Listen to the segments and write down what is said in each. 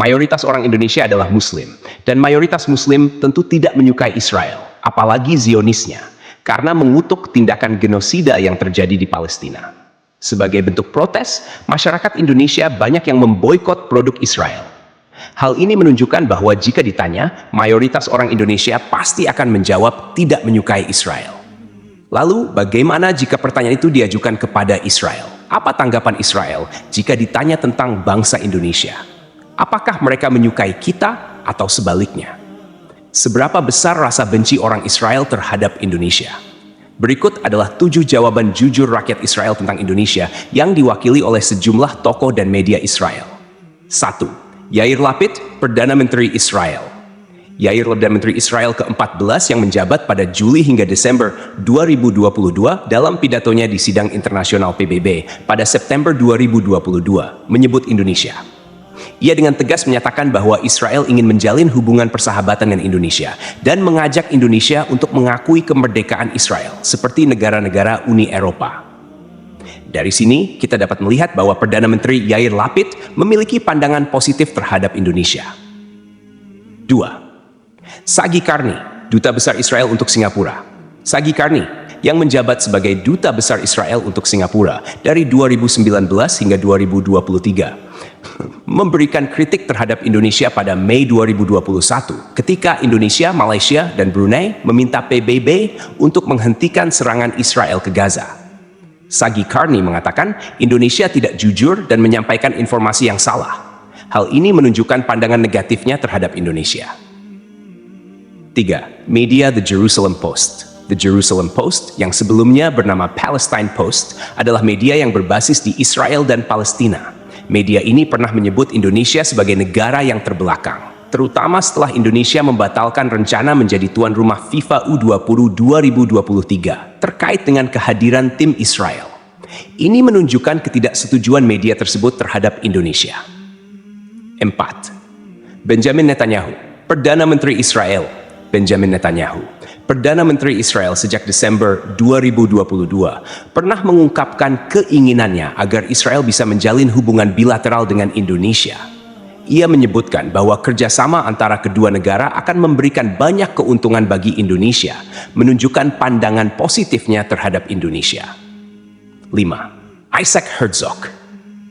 mayoritas orang Indonesia adalah Muslim, dan mayoritas Muslim tentu tidak menyukai Israel, apalagi Zionisnya, karena mengutuk tindakan genosida yang terjadi di Palestina. Sebagai bentuk protes, masyarakat Indonesia banyak yang memboikot produk Israel. Hal ini menunjukkan bahwa jika ditanya, mayoritas orang Indonesia pasti akan menjawab tidak menyukai Israel. Lalu, bagaimana jika pertanyaan itu diajukan kepada Israel? Apa tanggapan Israel jika ditanya tentang bangsa Indonesia? Apakah mereka menyukai kita atau sebaliknya? Seberapa besar rasa benci orang Israel terhadap Indonesia? Berikut adalah 7 jawaban jujur rakyat Israel tentang Indonesia yang diwakili oleh sejumlah tokoh dan media Israel. 1. Yair Lapid, Perdana Menteri Israel. Yair Perdana Menteri Israel ke-14 yang menjabat pada Juli hingga Desember 2022 dalam pidatonya di sidang internasional PBB pada September 2022 menyebut Indonesia. Ia dengan tegas menyatakan bahwa Israel ingin menjalin hubungan persahabatan dengan Indonesia dan mengajak Indonesia untuk mengakui kemerdekaan Israel seperti negara-negara Uni Eropa. Dari sini, kita dapat melihat bahwa Perdana Menteri Yair Lapid memiliki pandangan positif terhadap Indonesia. 2. Sagi Karni, Duta Besar Israel untuk Singapura. Sagi Karni, yang menjabat sebagai Duta Besar Israel untuk Singapura dari 2019 hingga 2023, memberikan kritik terhadap Indonesia pada Mei 2021 ketika Indonesia, Malaysia, dan Brunei meminta PBB untuk menghentikan serangan Israel ke Gaza. Sagi Karni mengatakan Indonesia tidak jujur dan menyampaikan informasi yang salah. Hal ini menunjukkan pandangan negatifnya terhadap Indonesia. 3. Media The Jerusalem Post. The Jerusalem Post, yang sebelumnya bernama Palestine Post, adalah media yang berbasis di Israel dan Palestina. Media ini pernah menyebut Indonesia sebagai negara yang terbelakang, terutama setelah Indonesia membatalkan rencana menjadi tuan rumah FIFA U20 2023 terkait dengan kehadiran tim Israel. Ini menunjukkan ketidaksetujuan media tersebut terhadap Indonesia. 4. Benjamin Netanyahu, Perdana Menteri Israel. Benjamin Netanyahu, Perdana Menteri Israel sejak Desember 2022, pernah mengungkapkan keinginannya agar Israel bisa menjalin hubungan bilateral dengan Indonesia. Ia menyebutkan bahwa kerjasama antara kedua negara akan memberikan banyak keuntungan bagi Indonesia, menunjukkan pandangan positifnya terhadap Indonesia. 5. Isaac Herzog.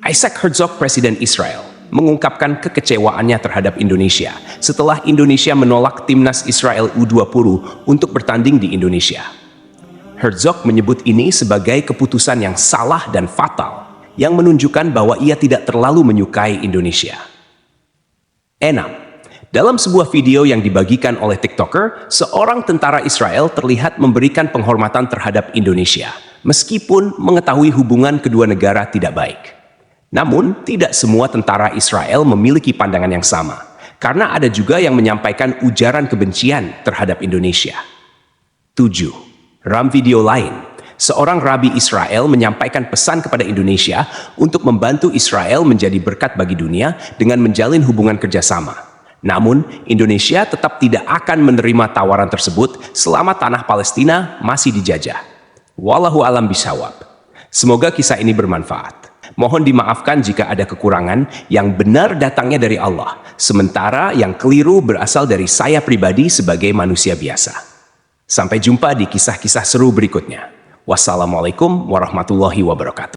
Isaac Herzog, Presiden Israel, mengungkapkan kekecewaannya terhadap Indonesia setelah Indonesia menolak timnas Israel U20 untuk bertanding di Indonesia. Herzog menyebut ini sebagai keputusan yang salah dan fatal, yang menunjukkan bahwa ia tidak terlalu menyukai Indonesia. 6. Dalam sebuah video yang dibagikan oleh TikToker, seorang tentara Israel terlihat memberikan penghormatan terhadap Indonesia, meskipun mengetahui hubungan kedua negara tidak baik. Namun, tidak semua tentara Israel memiliki pandangan yang sama, karena ada juga yang menyampaikan ujaran kebencian terhadap Indonesia. 7. Dalam video lain, seorang rabi Israel menyampaikan pesan kepada Indonesia untuk membantu Israel menjadi berkat bagi dunia dengan menjalin hubungan kerjasama. Namun, Indonesia tetap tidak akan menerima tawaran tersebut selama tanah Palestina masih dijajah. Wallahu a'lam bishawab. Semoga kisah ini bermanfaat. Mohon dimaafkan jika ada kekurangan, yang benar datangnya dari Allah, sementara yang keliru berasal dari saya pribadi sebagai manusia biasa. Sampai jumpa di kisah-kisah seru berikutnya. Wassalamualaikum warahmatullahi wabarakatuh.